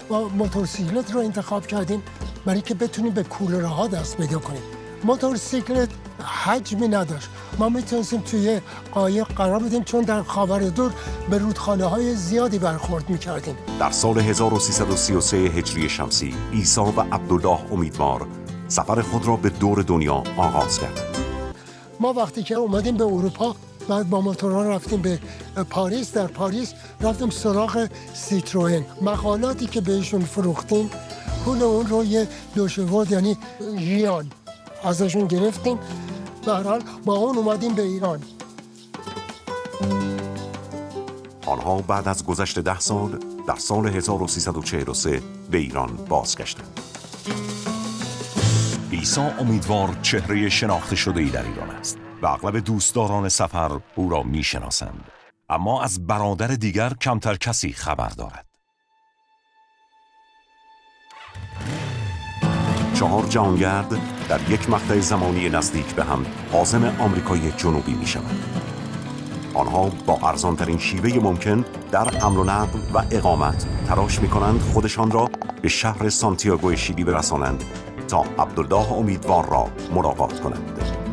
ما موتورسیکلت رو انتخاب کردیم برای که بتونیم به کوره ها دست پیدا کنیم. موتورسیکلت حجمی نداشت. ما میتونستیم توی قایق قرار بدیم چون در خاورمیانه به رودخانه های زیادی برخورد میکردیم. در سال 1333 هجری شمسی عیسی و عبدالله امیدوار سفر خود را به دور دنیا آغاز کردند. ما وقتی که اومدیم به اروپا بعد با موتورها رفتیم به پاریس. در پاریس رفتیم سراغ سیتروئن. مقالاتی که بهشون فروختیم پول اون رو یه دوشورد یعنی ژیان ازشون گرفتیم. به هر حال با اون اومدیم به ایران. آنها بعد از گذشت 10 سال در سال 1343 به ایران بازگشتند. عیسی امیدوار چهره شناخته شده‌ای در ایران است و اغلب دوستداران سفر او را می‌شناسند، اما از برادر دیگر کمتر کسی خبر دارد. 4 جهانگرد در یک مقطع زمانی نزدیک به هم عازم آمریکای جنوبی می‌شوند. آنها با ارزانترین شیوه ممکن در حمل و نقل و اقامت تلاش می‌کنند خودشان را به شهر سانتیاگو شیلی برسانند تا عبدالله امیدوار را ملاقات کنند.